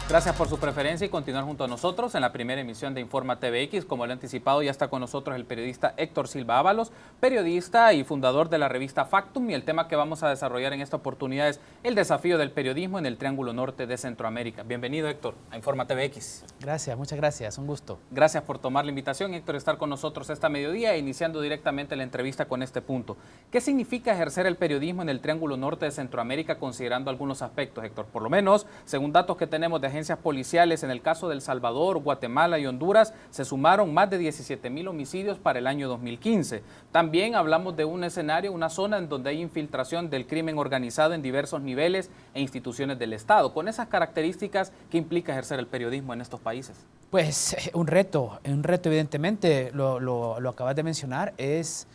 Gracias por su preferencia y continuar junto a nosotros en la primera emisión de Informa TVX. Como lo he anticipado, ya está con nosotros el periodista Héctor Silva Ábalos, periodista y fundador de la revista Factum, y el tema que vamos a desarrollar en esta oportunidad es el desafío del periodismo en el Triángulo Norte de Centroamérica. Bienvenido, Héctor, a Informa TVX. Gracias, muchas gracias, un gusto. Gracias por tomar la invitación, Héctor, estar con nosotros esta mediodía, iniciando directamente la entrevista con este punto. ¿Qué significa ejercer el periodismo en el Triángulo Norte de Centroamérica, considerando algunos aspectos, Héctor? Por lo menos, según datos que tenemos de agencias policiales, en el caso de El Salvador, Guatemala y Honduras, se sumaron más de 17,000 homicidios para el año 2015. También hablamos de un escenario, una zona en donde hay infiltración del crimen organizado en diversos niveles e instituciones del Estado. Con esas características, ¿qué implica ejercer el periodismo en estos países? Pues un reto evidentemente, lo acabas de mencionar, es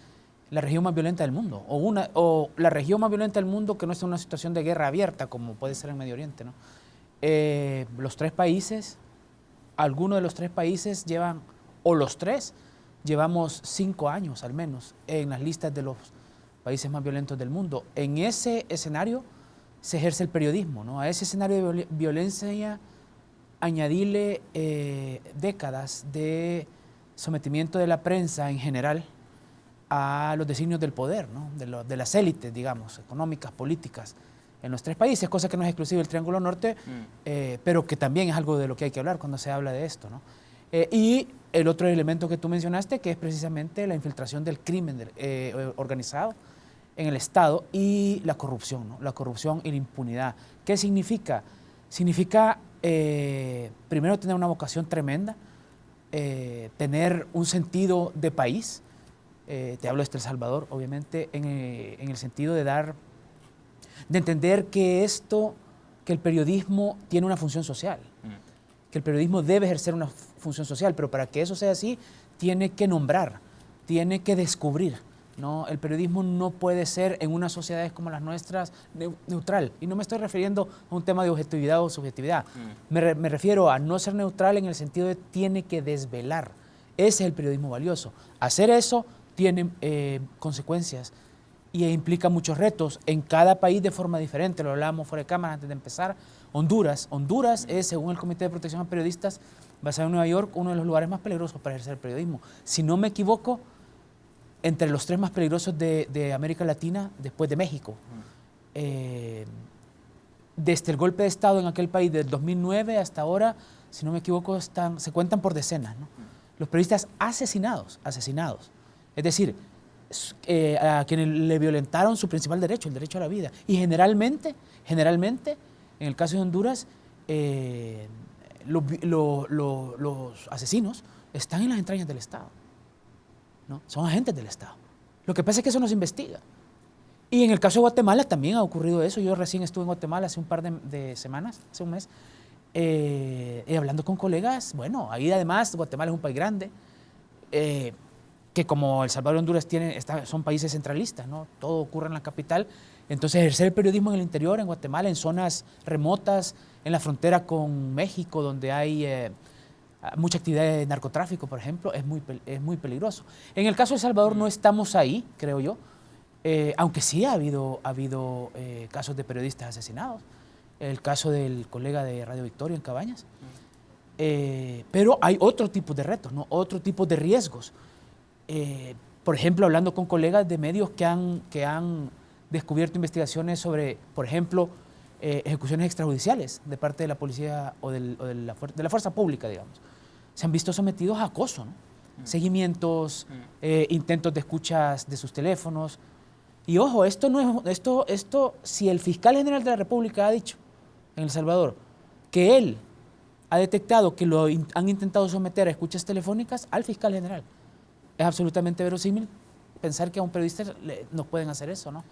la región más violenta del mundo, o la región más violenta del mundo que no está en una situación de guerra abierta, como puede ser en Medio Oriente, ¿no? Los tres países, algunos de los tres países llevan, o los tres, llevamos 5 años al menos en las listas de los países más violentos del mundo. En ese escenario se ejerce el periodismo, ¿no? A ese escenario de violencia añadirle décadas de sometimiento de la prensa en general a los designios del poder, ¿no? de las élites, digamos, económicas, políticas, en los tres países, cosa que no es exclusiva del Triángulo Norte, pero que también es algo de lo que hay que hablar cuando se habla de esto, ¿no? Y el otro elemento que tú mencionaste, que es precisamente la infiltración del crimen organizado en el Estado y la corrupción, ¿no? La corrupción y la impunidad. ¿Qué significa? Significa, primero, tener una vocación tremenda, tener un sentido de país. Te hablo de El Salvador, obviamente, en el sentido de entender que el periodismo tiene una función social, que el periodismo debe ejercer una función social, pero para que eso sea así, tiene que nombrar, tiene que descubrir, ¿no? El periodismo no puede ser, en unas sociedades como las nuestras, neutral. Y no me estoy refiriendo a un tema de objetividad o subjetividad. Me refiero a no ser neutral en el sentido de tiene que desvelar. Ese es el periodismo valioso. Hacer eso tiene consecuencias y implica muchos retos en cada país de forma diferente. Lo hablábamos fuera de cámara antes de empezar. Honduras es, según el Comité de Protección a Periodistas, basado en Nueva York, uno de los lugares más peligrosos para ejercer el periodismo. Si no me equivoco, entre los 3 más peligrosos de América Latina, después de México. Desde el golpe de Estado en aquel país del 2009 hasta ahora, si no me equivoco, se cuentan por decenas, ¿no? Los periodistas asesinados. Es decir, a quienes le violentaron su principal derecho, el derecho a la vida. Y generalmente, en el caso de Honduras, los asesinos están en las entrañas del Estado, ¿no? Son agentes del Estado. Lo que pasa es que eso no se investiga. Y en el caso de Guatemala también ha ocurrido eso. Yo recién estuve en Guatemala hace un par de semanas, hace un mes, hablando con colegas. Bueno, ahí además Guatemala es un país grande, que como El Salvador y Honduras son países centralistas, ¿no? Todo ocurre en la capital. Entonces, ejercer el periodismo en el interior, en Guatemala, en zonas remotas, en la frontera con México, donde hay mucha actividad de narcotráfico, por ejemplo, es muy peligroso. En el caso de El Salvador no estamos ahí, creo yo, aunque sí ha habido casos de periodistas asesinados. El caso del colega de Radio Victoria en Cabañas. Pero hay otro tipo de retos, ¿no? Otro tipo de riesgos. Por ejemplo, hablando con colegas de medios que han descubierto investigaciones sobre, por ejemplo, ejecuciones extrajudiciales de parte de la policía o de la fuerza pública, digamos. Se han visto sometidos a acoso, ¿no? Seguimientos, intentos de escuchas de sus teléfonos. Y ojo, si el fiscal general de la República ha dicho en El Salvador que él ha detectado que han intentado someter a escuchas telefónicas al fiscal general, es absolutamente verosímil pensar que a un periodista no pueden hacer eso, ¿no?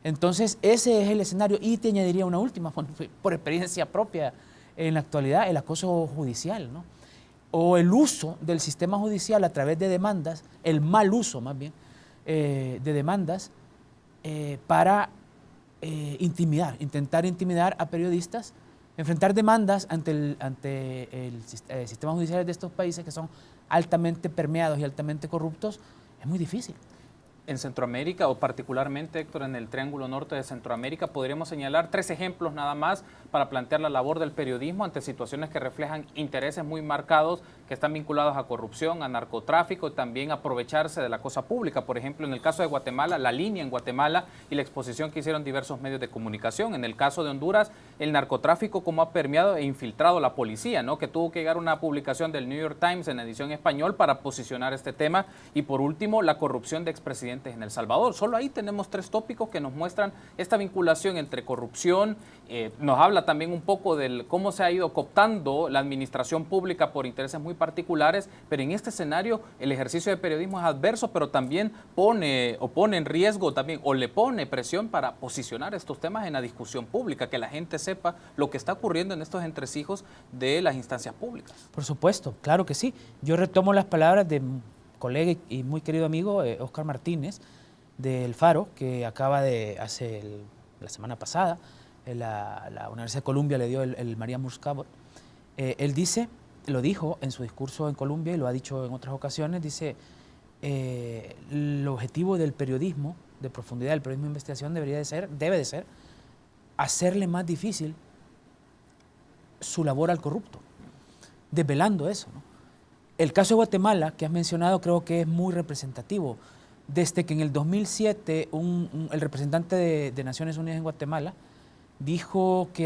Entonces, ese es el escenario. Y te añadiría una última, por experiencia propia en la actualidad, el acoso judicial, ¿no? O el uso del sistema judicial a través de demandas, el mal uso más bien, de demandas para intentar intimidar a periodistas, enfrentar demandas ante el sistema judicial de estos países que son altamente permeados y altamente corruptos, es muy difícil. En Centroamérica, o particularmente, Héctor, en el Triángulo Norte de Centroamérica, podríamos señalar 3 ejemplos nada más para plantear la labor del periodismo ante situaciones que reflejan intereses muy marcados que están vinculados a corrupción, a narcotráfico y también aprovecharse de la cosa pública. Por ejemplo, en el caso de Guatemala, la línea en Guatemala y la exposición que hicieron diversos medios de comunicación. En el caso de Honduras, el narcotráfico como ha permeado e infiltrado la policía, ¿no? Que tuvo que llegar una publicación del New York Times en edición español para posicionar este tema. Y por último, la corrupción de expresidentes en El Salvador. Solo ahí tenemos 3 tópicos que nos muestran esta vinculación entre corrupción, nos habla también un poco de cómo se ha ido cooptando la administración pública por intereses muy particulares, pero en este escenario el ejercicio de periodismo es adverso, pero también pone en riesgo también, o le pone presión para posicionar estos temas en la discusión pública, que la gente sepa lo que está ocurriendo en estos entresijos de las instancias públicas. Por supuesto, claro que sí. Yo retomo las palabras de colega y muy querido amigo Oscar Martínez del Faro, que acaba de, la semana pasada, la Universidad de Columbia le dio el María Moores Cabot. Él dice, lo dijo en su discurso en Columbia y lo ha dicho en otras ocasiones, dice, el objetivo del periodismo de profundidad, del periodismo de investigación debe de ser hacerle más difícil su labor al corrupto, desvelando eso, ¿no? El caso de Guatemala, que has mencionado, creo que es muy representativo. Desde que en el 2007 el representante de Naciones Unidas en Guatemala dijo que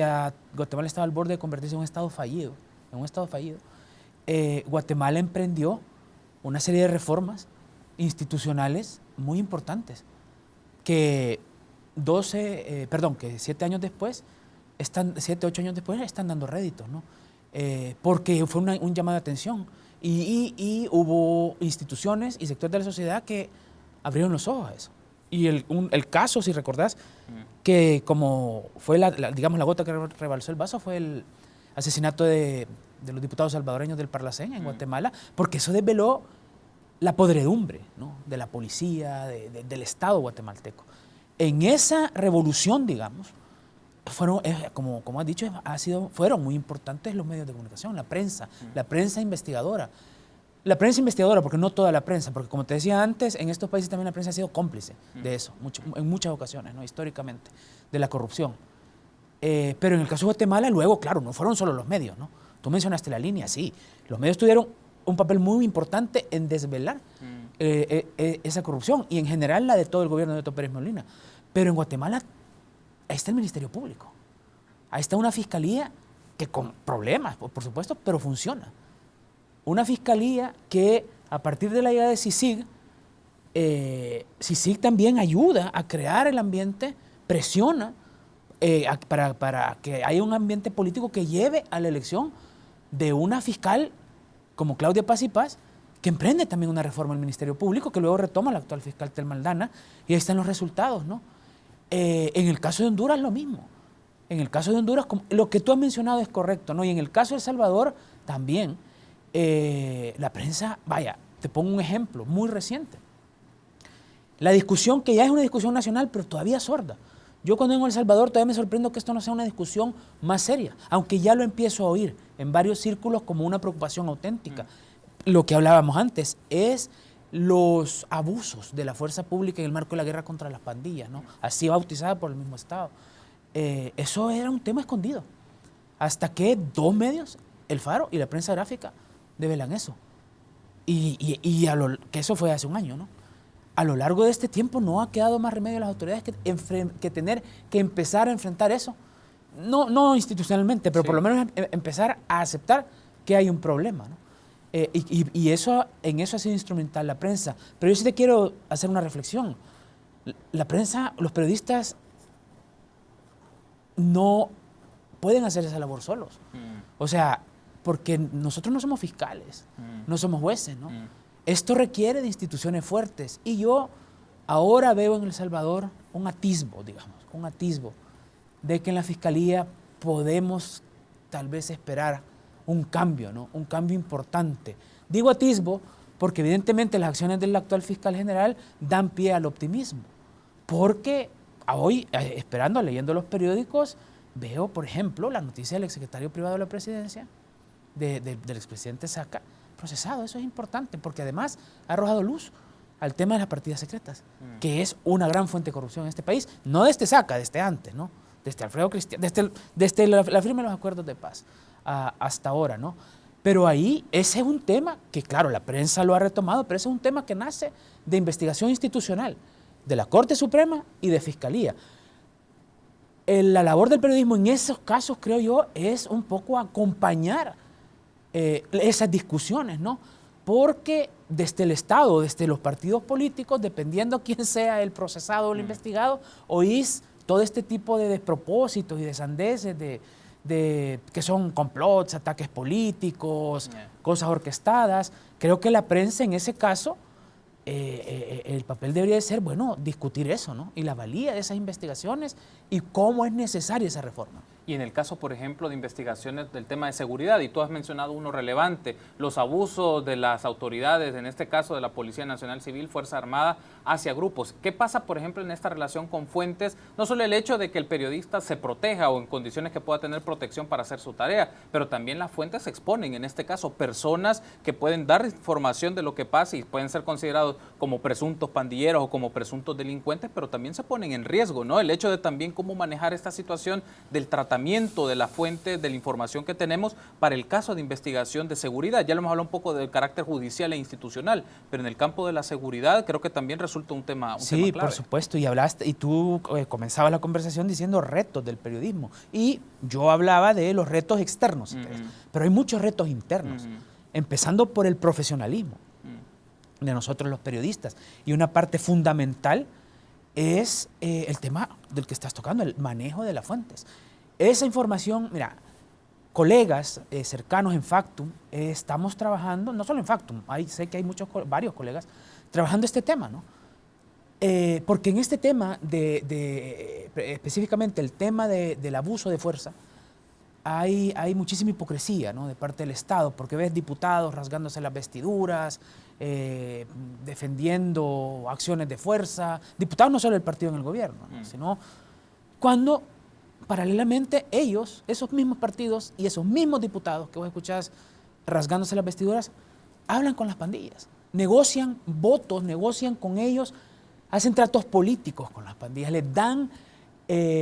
Guatemala estaba al borde de convertirse en un estado fallido, Guatemala emprendió una serie de reformas institucionales muy importantes que 7 años después, 8 años después están dando réditos, ¿no? Porque fue un llamado de atención. Y hubo instituciones y sectores de la sociedad que abrieron los ojos a eso. Y el caso, si recordás, que como fue digamos, la gota que rebalsó el vaso fue el asesinato de los diputados salvadoreños del Parlacén en Guatemala, porque eso desveló la podredumbre, ¿no?, de la policía, del Estado guatemalteco. En esa revolución, digamos, como has dicho, fueron muy importantes los medios de comunicación, la prensa investigadora. La prensa investigadora, porque no toda la prensa, porque como te decía antes, en estos países también la prensa ha sido cómplice de eso, en muchas ocasiones, ¿no?, históricamente, de la corrupción. Pero en el caso de Guatemala, luego, claro, no fueron solo los medios, ¿no? Tú mencionaste la línea, sí. Los medios tuvieron un papel muy importante en desvelar esa corrupción y en general la de todo el gobierno de Otto Pérez Molina. Pero en Guatemala ahí está el Ministerio Público, ahí está una fiscalía que con problemas, por supuesto, pero funciona. Una fiscalía que a partir de la llegada de CICIG, CICIG también ayuda a crear el ambiente, presiona para que haya un ambiente político que lleve a la elección de una fiscal como Claudia Paz y Paz, que emprende también una reforma del Ministerio Público, que luego retoma la actual fiscal Telma Aldana, y ahí están los resultados, ¿no? En el caso de Honduras, lo mismo. En el caso de Honduras, lo que tú has mencionado es correcto, ¿no? Y en el caso de El Salvador, también, la prensa, vaya, te pongo un ejemplo muy reciente. La discusión, que ya es una discusión nacional, pero todavía sorda. Yo cuando vengo a El Salvador todavía me sorprendo que esto no sea una discusión más seria, aunque ya lo empiezo a oír en varios círculos como una preocupación auténtica. Lo que hablábamos antes es los abusos de la fuerza pública en el marco de la guerra contra las pandillas, ¿no?, así bautizada por el mismo Estado. Eso era un tema escondido, hasta que 2 medios, El Faro y la prensa gráfica, develan eso. Que eso fue hace un año, ¿no? A lo largo de este tiempo no ha quedado más remedio a las autoridades que tener que empezar a enfrentar eso. No institucionalmente, pero sí, por lo menos empezar a aceptar que hay un problema, ¿no? En eso ha sido instrumental la prensa. Pero yo sí te quiero hacer una reflexión. La prensa, los periodistas no pueden hacer esa labor solos. O sea, porque nosotros no somos fiscales, no somos jueces, ¿no? Esto requiere de instituciones fuertes. Y yo ahora veo en El Salvador un atisbo de que en la Fiscalía podemos tal vez esperar un cambio, ¿no?, un cambio importante. Digo atisbo porque evidentemente las acciones del actual fiscal general dan pie al optimismo. Porque hoy, leyendo los periódicos, veo, por ejemplo, la noticia del exsecretario privado de la presidencia, del expresidente Saca, procesado. Eso es importante porque además ha arrojado luz al tema de las partidas secretas, que es una gran fuente de corrupción en este país, no desde Saca, desde antes, ¿no? Desde Alfredo Cristiano, desde la firma de los acuerdos de paz hasta ahora, ¿no? Pero ahí ese es un tema que, claro, la prensa lo ha retomado, pero ese es un tema que nace de investigación institucional, de la Corte Suprema y de Fiscalía. La labor del periodismo en esos casos, creo yo, es un poco acompañar esas discusiones, ¿no? Porque desde el Estado, desde los partidos políticos, dependiendo quién sea el procesado o el investigado, oís todo este tipo de despropósitos y de sandeces que son complots, ataques políticos, cosas orquestadas. Creo que la prensa en ese caso, el papel debería de ser, bueno, discutir eso, ¿no? Y la valía de esas investigaciones y cómo es necesaria esa reforma. Y en el caso, por ejemplo, de investigaciones del tema de seguridad, y tú has mencionado uno relevante, los abusos de las autoridades, en este caso de la Policía Nacional Civil, Fuerza Armada, hacia grupos. ¿Qué pasa, por ejemplo, en esta relación con fuentes? No solo el hecho de que el periodista se proteja o en condiciones que pueda tener protección para hacer su tarea, pero también las fuentes exponen, en este caso, personas que pueden dar información de lo que pasa y pueden ser considerados como presuntos pandilleros o como presuntos delincuentes, pero también se ponen en riesgo, ¿no? El hecho de también cómo manejar esta situación del tratamiento de la fuente de la información que tenemos para el caso de investigación de seguridad. Ya lo hemos hablado un poco del carácter judicial e institucional, pero en el campo de la seguridad creo que también resulta un tema clave. Sí, por supuesto, y tú comenzabas la conversación diciendo retos del periodismo, y yo hablaba de los retos externos, pero hay muchos retos internos, empezando por el profesionalismo de nosotros los periodistas, y una parte fundamental es el tema del que estás tocando, el manejo de las fuentes. Esa información, mira, colegas cercanos en Factum, estamos trabajando, no solo en Factum, sé que hay varios colegas trabajando este tema, ¿no? Porque en este tema, específicamente el tema del abuso de fuerza, hay muchísima hipocresía, ¿no?, de parte del Estado, porque ves diputados rasgándose las vestiduras, defendiendo acciones de fuerza, diputados no solo del partido en el gobierno, ¿no?, sino cuando paralelamente ellos, esos mismos partidos y esos mismos diputados que vos escuchás rasgándose las vestiduras, hablan con las pandillas, negocian votos, negocian con ellos, hacen tratos políticos con las pandillas, les dan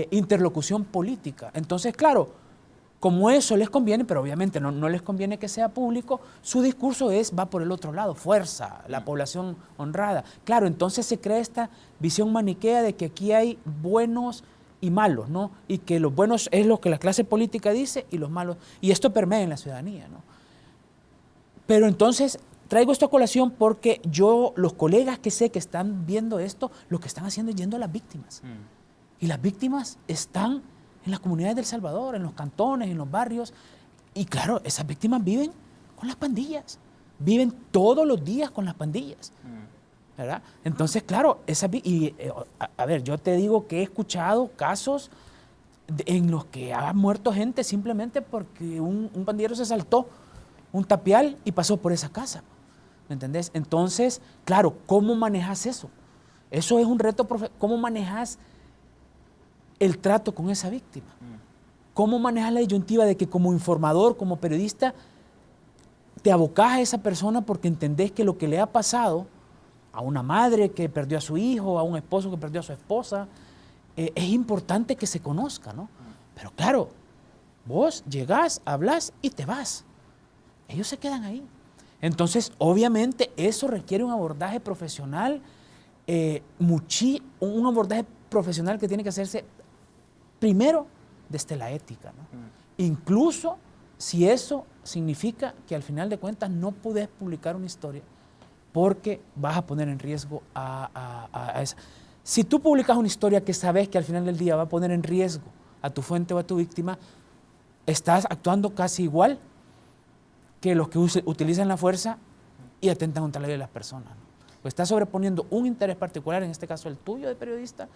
interlocución política. Entonces, claro, como eso les conviene, pero obviamente no les conviene que sea público, su discurso va por el otro lado, fuerza, la población honrada. Claro, entonces se crea esta visión maniquea de que aquí hay buenos y malos, ¿no? Y que los buenos es lo que la clase política dice y los malos, y esto permea en la ciudadanía, ¿no? Pero entonces traigo esto a colación porque los colegas que sé que están viendo esto, lo que están haciendo es yendo a las víctimas. Y las víctimas están en las comunidades de El Salvador, en los cantones, en los barrios, y claro, esas víctimas viven con las pandillas, viven todos los días con las pandillas. ¿Verdad? Entonces, claro, a ver, yo te digo que he escuchado casos en los que ha muerto gente simplemente porque un pandillero se saltó un tapial y pasó por esa casa, ¿me entendés? Entonces, claro, ¿cómo manejas eso? Eso es un reto, ¿cómo manejas el trato con esa víctima? ¿Cómo manejas la disyuntiva de que como informador, como periodista, te abocás a esa persona porque entendés que lo que le ha pasado a una madre que perdió a su hijo, a un esposo que perdió a su esposa, es importante que se conozca, ¿no? Pero claro, vos llegás, hablas y te vas. Ellos se quedan ahí. Entonces, obviamente, eso requiere un abordaje profesional, un abordaje profesional que tiene que hacerse primero desde la ética, ¿no? Incluso si eso significa que al final de cuentas no podés publicar una historia porque vas a poner en riesgo a esa. Si tú publicas una historia que sabes que al final del día va a poner en riesgo a tu fuente o a tu víctima, estás actuando casi igual que los que utilizan la fuerza y atentan contra la vida de las personas, ¿no? Pues estás sobreponiendo un interés particular, en este caso el tuyo de periodista,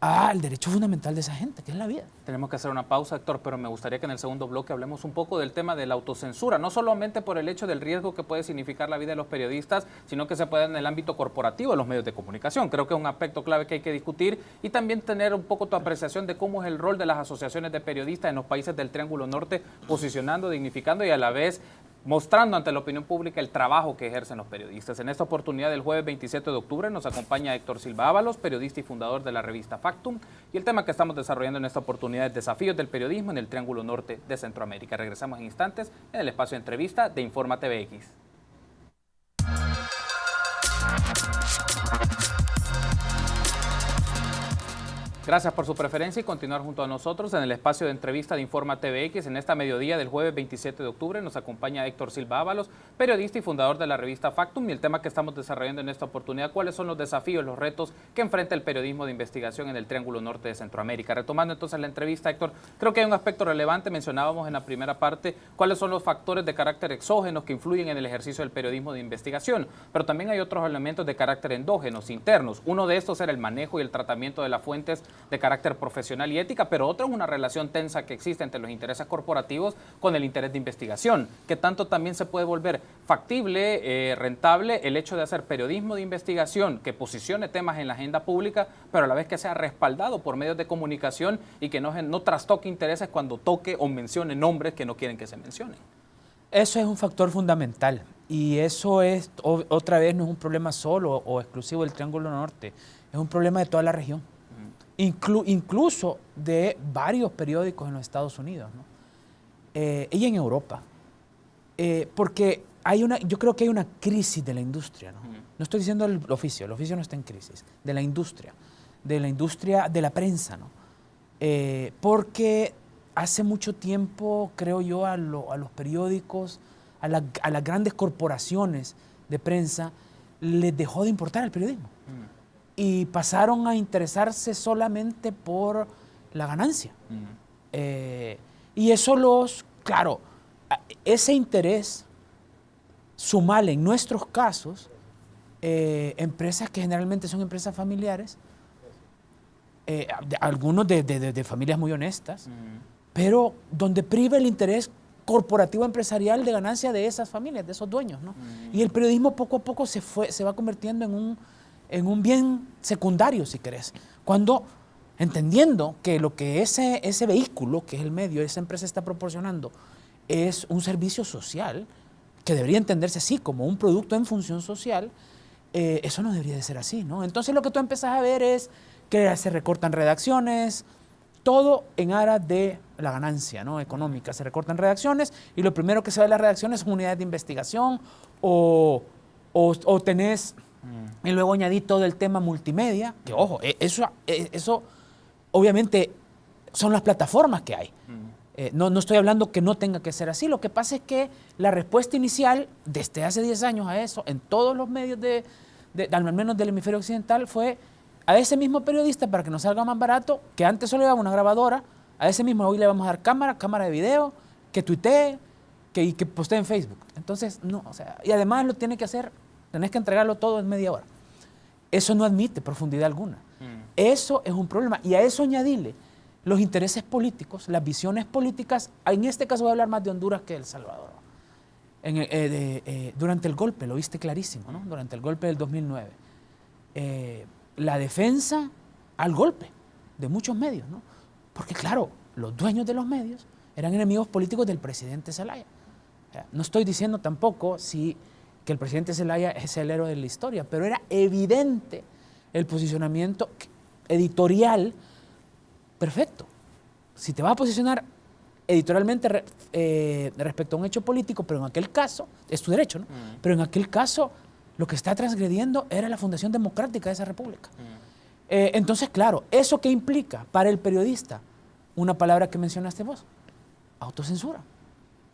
al derecho fundamental de esa gente, que es la vida. Tenemos que hacer una pausa, Héctor, pero me gustaría que en el segundo bloque hablemos un poco del tema de la autocensura, no solamente por el hecho del riesgo que puede significar la vida de los periodistas, sino que se puede en el ámbito corporativo de los medios de comunicación. Creo que es un aspecto clave que hay que discutir y también tener un poco tu apreciación de cómo es el rol de las asociaciones de periodistas en los países del Triángulo Norte, posicionando, dignificando y a la vez mostrando ante la opinión pública el trabajo que ejercen los periodistas. En esta oportunidad, el jueves 27 de octubre, nos acompaña Héctor Silva Ábalos, periodista y fundador de la revista Factum, y el tema que estamos desarrollando en esta oportunidad es desafíos del periodismo en el Triángulo Norte de Centroamérica. Regresamos en instantes en el espacio de entrevista de Informa TVX. Gracias por su preferencia y continuar junto a nosotros en el espacio de entrevista de Informa TVX. En esta mediodía del jueves 27 de octubre nos acompaña Héctor Silva Ábalos, periodista y fundador de la revista Factum, y el tema que estamos desarrollando en esta oportunidad: cuáles son los desafíos, los retos que enfrenta el periodismo de investigación en el Triángulo Norte de Centroamérica. Retomando entonces la entrevista, Héctor, creo que hay un aspecto relevante. Mencionábamos en la primera parte cuáles son los factores de carácter exógenos que influyen en el ejercicio del periodismo de investigación, pero también hay otros elementos de carácter endógenos, internos. Uno de estos era el manejo y el tratamiento de las fuentes de carácter profesional y ética, pero otro es una relación tensa que existe entre los intereses corporativos con el interés de investigación, que tanto también se puede volver factible, rentable, el hecho de hacer periodismo de investigación que posicione temas en la agenda pública, pero a la vez que sea respaldado por medios de comunicación y que no trastoque intereses cuando toque o mencione nombres que no quieren que se mencionen. Eso es un factor fundamental, y eso es, otra vez, no es un problema solo o exclusivo del Triángulo Norte, es un problema de toda la región. Incluso de varios periódicos en los Estados Unidos, ¿no? Y en Europa. Porque yo creo que hay una crisis de la industria, ¿no? No estoy diciendo el oficio no está en crisis, de la industria de la prensa, ¿no? Porque hace mucho tiempo, creo yo, a los periódicos, a las grandes corporaciones de prensa, les dejó de importar el periodismo. Y pasaron a interesarse solamente por la ganancia. Y eso claro, ese interés, sumale en nuestros casos, empresas que generalmente son empresas familiares, algunos de familias muy honestas, pero donde priva el interés corporativo empresarial de ganancia de esas familias, de esos dueños, ¿no? Y el periodismo poco a poco se va convirtiendo en un bien secundario, si querés, cuando, entendiendo que lo que ese vehículo, que es el medio, esa empresa está proporcionando, es un servicio social, que debería entenderse así, como un producto en función social, eso no debería de ser así, ¿no? Entonces lo que tú empezás a ver es que se recortan redacciones, todo en aras de la ganancia, ¿no?, económica. Se recortan redacciones, y lo primero que se ve en las redacciones son unidades de investigación, o tenés... Y luego añadí todo el tema multimedia, que ojo, eso obviamente son las plataformas que hay. No estoy hablando que no tenga que ser así. Lo que pasa es que la respuesta inicial, desde hace 10 años a eso, en todos los medios, al menos del hemisferio occidental, fue a ese mismo periodista, para que nos salga más barato, que antes solo llevaba una grabadora, a ese mismo hoy le vamos a dar cámara de video, que tuitee, que postee en Facebook. Entonces, no, o sea, y además lo tiene que hacer. Tenés que entregarlo todo en media hora. Eso no admite profundidad alguna. Eso es un problema. Y a eso añadirle los intereses políticos, las visiones políticas. En este caso voy a hablar más de Honduras que de El Salvador. Durante el golpe, lo viste clarísimo, ¿no? Durante el golpe del 2009. La defensa al golpe de muchos medios, ¿no? Porque claro, los dueños de los medios eran enemigos políticos del presidente Zelaya. O sea, no estoy diciendo tampoco que el presidente Zelaya es el héroe de la historia, pero era evidente el posicionamiento editorial perfecto. Si te vas a posicionar editorialmente respecto a un hecho político, pero en aquel caso, es tu derecho, ¿no? Pero en aquel caso, lo que está transgrediendo era la fundación democrática de esa república. Entonces, claro, ¿eso qué implica para el periodista? Una palabra que mencionaste vos: autocensura.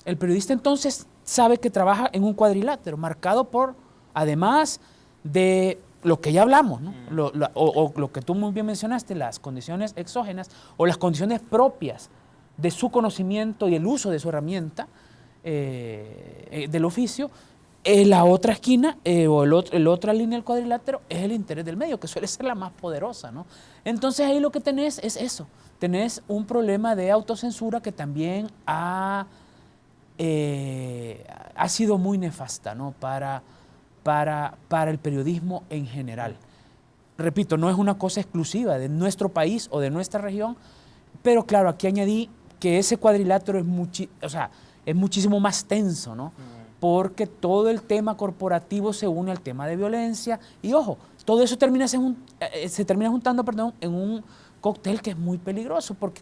El periodista entonces sabe que trabaja en un cuadrilátero marcado por, además de lo que ya hablamos, ¿no? Lo que tú muy bien mencionaste, las condiciones exógenas o las condiciones propias de su conocimiento y el uso de su herramienta del oficio. La otra esquina la otra línea del cuadrilátero es el interés del medio, que suele ser la más poderosa, ¿no? Entonces ahí lo que tenés es eso. Tenés un problema de autocensura que también ha sido muy nefasta, ¿no?, para el periodismo en general. Repito, no es una cosa exclusiva de nuestro país o de nuestra región, pero claro, aquí añadí que ese cuadrilátero es muchísimo más tenso, ¿no? Porque todo el tema corporativo se une al tema de violencia y, ojo, todo eso se termina juntando, perdón, en un cóctel que es muy peligroso, porque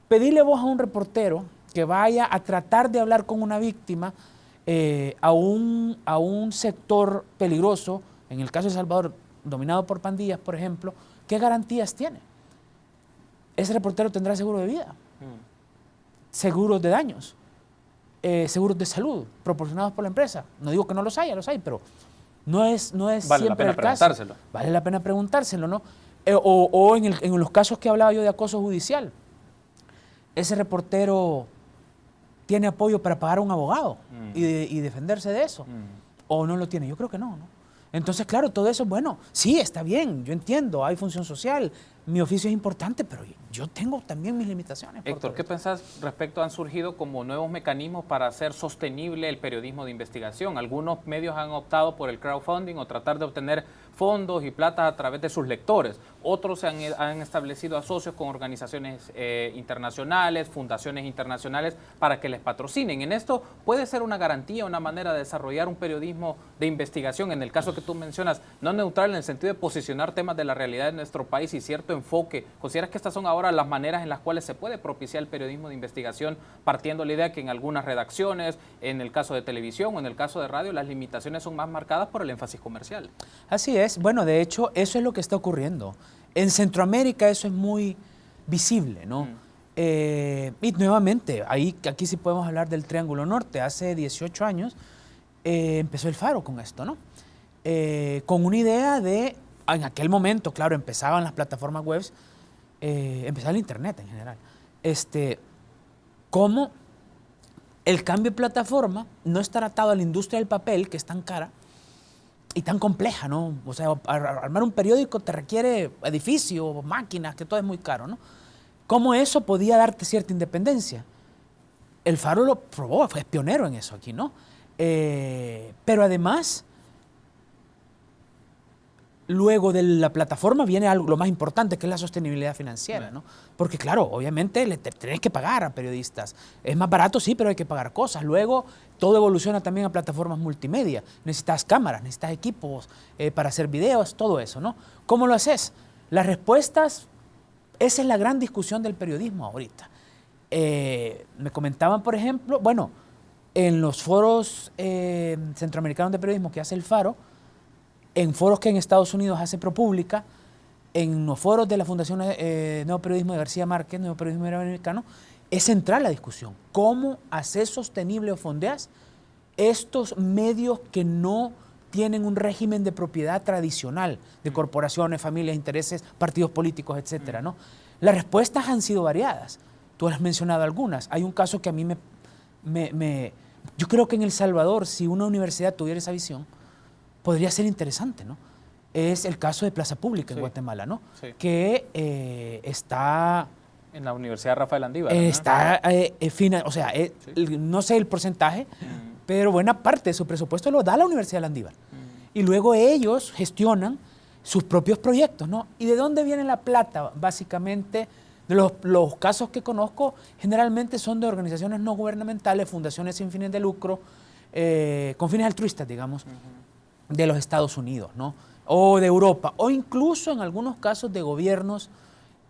pedirle voz a un reportero que vaya a tratar de hablar con una víctima a un sector peligroso, en el caso de El Salvador, dominado por pandillas, por ejemplo, ¿qué garantías tiene? Ese reportero tendrá seguro de vida, seguros de daños, seguros de salud proporcionados por la empresa. No digo que no los haya, los hay, pero no es Vale siempre la pena el caso. preguntárselo. Vale la pena preguntárselo, ¿no? O en los casos que hablaba yo de acoso judicial, ese reportero tiene apoyo para pagar a un abogado y defenderse de eso, o no lo tiene. Yo creo que no, ¿no? Entonces, claro, todo eso, bueno, sí, está bien, yo entiendo, hay función social, mi oficio es importante, pero yo tengo también mis limitaciones. Héctor, ¿qué pensás respecto? Han surgido como nuevos mecanismos para hacer sostenible el periodismo de investigación. Algunos medios han optado por el crowdfunding o tratar de obtener fondos y plata a través de sus lectores. Otros se han establecido asocios con organizaciones internacionales, fundaciones internacionales para que les patrocinen. En esto puede ser una garantía, una manera de desarrollar un periodismo de investigación, en el caso que tú mencionas, no neutral en el sentido de posicionar temas de la realidad de nuestro país y cierto enfoque. ¿Consideras que estas son ahora las maneras en las cuales se puede propiciar el periodismo de investigación, partiendo de la idea que en algunas redacciones, en el caso de televisión o en el caso de radio, las limitaciones son más marcadas por el énfasis comercial? Así es. Bueno, de hecho, eso es lo que está ocurriendo. En Centroamérica eso es muy visible, ¿no? Y nuevamente, aquí sí podemos hablar del Triángulo Norte. Hace 18 años empezó el Faro con esto, ¿no? Con una idea de, en aquel momento, claro, empezaban las plataformas web, empezaba el internet en general. Cómo el cambio de plataforma no está atado a la industria del papel, que es tan cara y tan compleja, ¿no? O sea, armar un periódico te requiere edificios, máquinas, que todo es muy caro, ¿no? Cómo eso podía darte cierta independencia. El Faro lo probó, fue pionero en eso aquí, ¿no? Pero además, luego de la plataforma viene algo, lo más importante, que es la sostenibilidad financiera, ¿no? Porque claro, obviamente tenés que pagar a periodistas. Es más barato, sí, pero hay que pagar cosas. Luego todo evoluciona también a plataformas multimedia. Necesitas cámaras, necesitas equipos para hacer videos, todo eso, ¿no? ¿Cómo lo haces? Las respuestas, esa es la gran discusión del periodismo ahorita. Me comentaban, por ejemplo, bueno, en los foros centroamericanos de periodismo que hace el Faro, en foros que en Estados Unidos hace ProPublica, en los foros de la Fundación Nuevo Periodismo de García Márquez, Nuevo Periodismo Iberoamericano, es central la discusión. ¿Cómo hacer sostenible o fondeas estos medios que no tienen un régimen de propiedad tradicional de corporaciones, familias, intereses, partidos políticos, etcétera, ¿no? Las respuestas han sido variadas. Tú has mencionado algunas. Hay un caso que a mí yo creo que en El Salvador, si una universidad tuviera esa visión, podría ser interesante, ¿no? Es el caso de Plaza Pública en Guatemala, ¿no? Sí. Que está... En la Universidad Rafael Andívar. Está, no sé el porcentaje, pero buena parte de su presupuesto lo da la Universidad de Landívar. Y luego ellos gestionan sus propios proyectos, ¿no? ¿Y de dónde viene la plata? Básicamente, de los casos que conozco, generalmente son de organizaciones no gubernamentales, fundaciones sin fines de lucro, con fines altruistas, digamos, de los Estados Unidos, ¿no? O de Europa, o incluso en algunos casos de gobiernos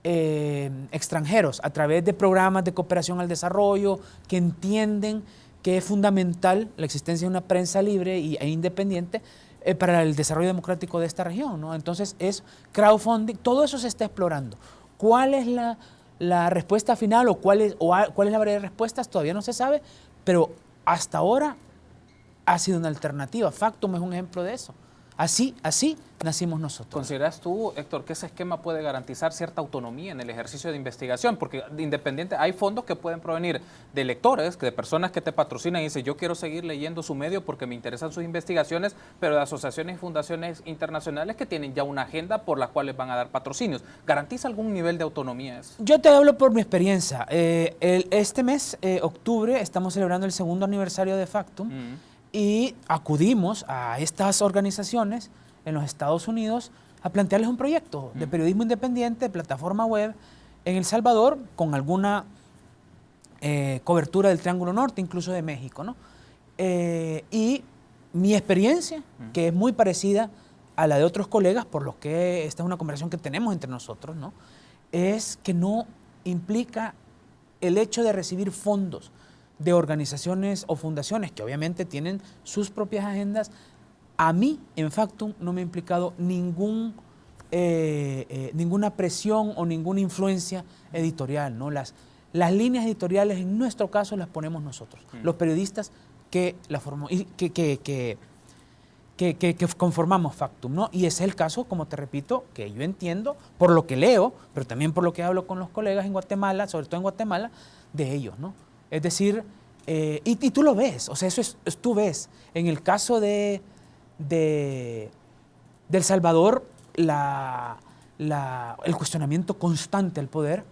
extranjeros, a través de programas de cooperación al desarrollo, que entienden que es fundamental la existencia de una prensa libre e independiente para el desarrollo democrático de esta región, ¿no? Entonces es crowdfunding, todo eso se está explorando. ¿Cuál es la respuesta final o cuál es la variedad de respuestas? Todavía no se sabe, pero hasta ahora ha sido una alternativa. Factum es un ejemplo de eso. Así nacimos nosotros. ¿Consideras tú, Héctor, que ese esquema puede garantizar cierta autonomía en el ejercicio de investigación? Porque independiente, hay fondos que pueden provenir de lectores, de personas que te patrocinan y dicen, yo quiero seguir leyendo su medio porque me interesan sus investigaciones, pero de asociaciones y fundaciones internacionales que tienen ya una agenda por las cuales van a dar patrocinios. ¿Garantiza algún nivel de autonomía eso? Yo te hablo por mi experiencia. Este mes, octubre, estamos celebrando el 2º aniversario de Factum. Y acudimos a estas organizaciones en los Estados Unidos a plantearles un proyecto de periodismo independiente, de plataforma web en El Salvador, con alguna cobertura del Triángulo Norte, incluso de México, ¿no? Y mi experiencia, que es muy parecida a la de otros colegas, por lo que esta es una conversación que tenemos entre nosotros, ¿no? Es que no implica el hecho de recibir fondos de organizaciones o fundaciones que obviamente tienen sus propias agendas. A mí, en Factum, no me ha implicado ninguna presión o ninguna influencia editorial, ¿no? Las líneas editoriales, en nuestro caso, las ponemos nosotros, los periodistas que conformamos Factum, ¿no? Y ese es el caso, como te repito, que yo entiendo, por lo que leo, pero también por lo que hablo con los colegas en Guatemala, sobre todo en Guatemala, de ellos, ¿no? Es decir, y tú lo ves, o sea, tú ves, en el caso de El Salvador, el cuestionamiento constante al poder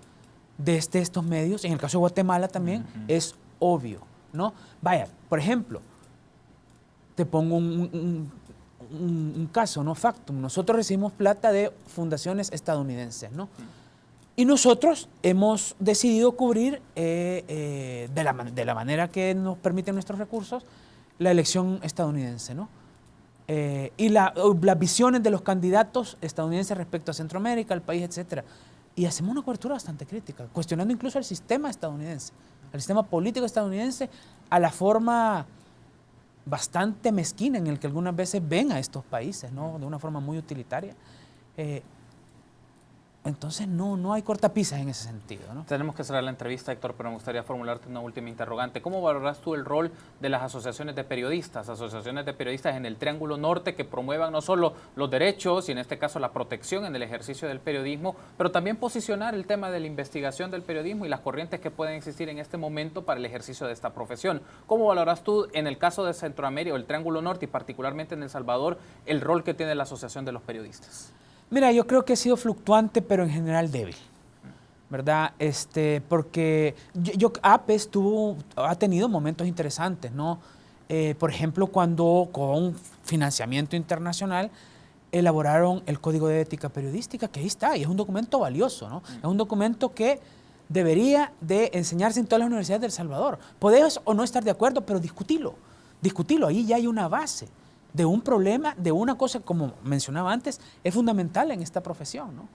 de estos medios, en el caso de Guatemala también, es obvio, ¿no? Vaya, por ejemplo, te pongo un caso, ¿no? Factum. Nosotros recibimos plata de fundaciones estadounidenses, ¿no? Y nosotros hemos decidido cubrir, de la manera que nos permiten nuestros recursos, la elección estadounidense, ¿no? Y las visiones de los candidatos estadounidenses respecto a Centroamérica, al país, etcétera. Y hacemos una cobertura bastante crítica, cuestionando incluso el sistema estadounidense, al sistema político estadounidense, a la forma bastante mezquina en el que algunas veces ven a estos países, ¿no? De una forma muy utilitaria. Entonces no hay cortapisas en ese sentido, ¿no? Tenemos que cerrar la entrevista, Héctor, pero me gustaría formularte una última interrogante. ¿Cómo valoras tú el rol de las asociaciones de periodistas en el Triángulo Norte que promuevan no solo los derechos y en este caso la protección en el ejercicio del periodismo, pero también posicionar el tema de la investigación del periodismo y las corrientes que pueden existir en este momento para el ejercicio de esta profesión? ¿Cómo valoras tú en el caso de Centroamérica o el Triángulo Norte y particularmente en El Salvador el rol que tiene la Asociación de los Periodistas? Mira, yo creo que ha sido fluctuante, pero en general débil, ¿verdad? Porque APES ha tenido momentos interesantes, ¿no? Por ejemplo, cuando con financiamiento internacional elaboraron el Código de Ética Periodística, que ahí está, y es un documento valioso, ¿no? Es un documento que debería de enseñarse en todas las universidades de El Salvador. Podés o no estar de acuerdo, pero discutilo, ahí ya hay una base de un problema, de una cosa, como mencionaba antes, es fundamental en esta profesión, ¿no?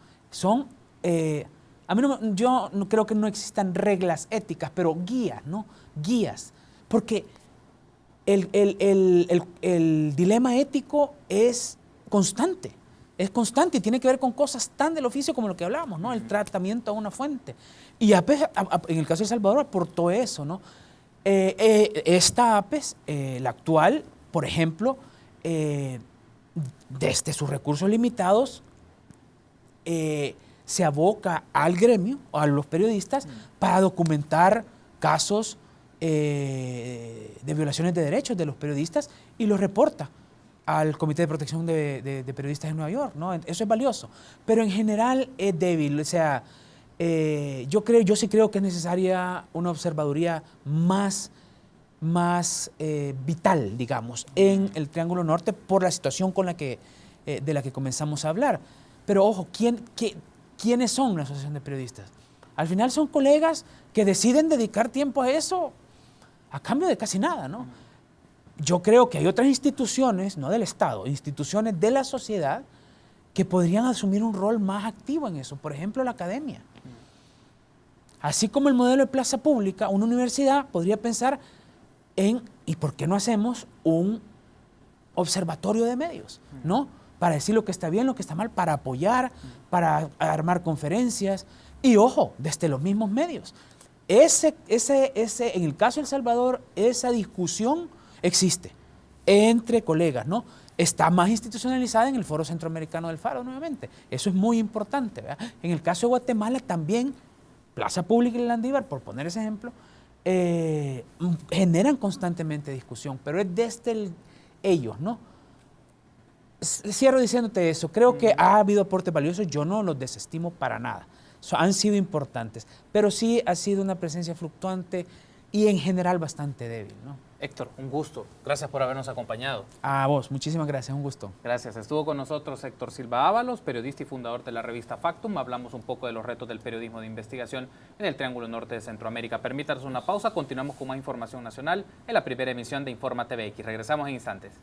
Yo no creo que no existan reglas éticas, pero guías, ¿no? Guías. Porque el dilema ético es constante y tiene que ver con cosas tan del oficio como lo que hablábamos, ¿no? El tratamiento a una fuente. Y APES, en el caso de El Salvador, aportó eso, ¿no? Esta APES, la actual, por ejemplo, desde sus recursos limitados, se aboca al gremio, a los periodistas, para documentar casos de violaciones de derechos de los periodistas y los reporta al Comité de Protección de Periodistas en Nueva York, ¿no? Eso es valioso, pero en general es débil. O sea, yo sí creo que es necesaria una observaduría más vital, digamos, en el Triángulo Norte por la situación de la que comenzamos a hablar. Pero ojo, ¿quiénes son la Asociación de Periodistas? Al final son colegas que deciden dedicar tiempo a eso a cambio de casi nada, ¿no? Yo creo que hay otras instituciones, no del Estado, instituciones de la sociedad que podrían asumir un rol más activo en eso. Por ejemplo, la academia. Así como el modelo de plaza pública, una universidad podría pensar ¿y por qué no hacemos un observatorio de medios? ¿No? Para decir lo que está bien, lo que está mal, para apoyar, para armar conferencias. Y ojo, desde los mismos medios. En el caso de El Salvador, esa discusión existe entre colegas, ¿no? Está más institucionalizada en el Foro Centroamericano del Faro, nuevamente. Eso es muy importante, ¿verdad? En el caso de Guatemala también, Plaza Pública y Landívar, por poner ese ejemplo, generan constantemente discusión, pero es desde ellos, ¿no? Cierro diciéndote eso, creo que ha habido aportes valiosos, yo no los desestimo para nada, han sido importantes, pero sí ha sido una presencia fluctuante y en general bastante débil, ¿no? Héctor, un gusto. Gracias por habernos acompañado. A vos, muchísimas gracias, un gusto. Gracias. Estuvo con nosotros Héctor Silva Ábalos, periodista y fundador de la revista Factum. Hablamos un poco de los retos del periodismo de investigación en el Triángulo Norte de Centroamérica. Permítanos una pausa, continuamos con más información nacional en la primera emisión de Informa TVX. Regresamos en instantes.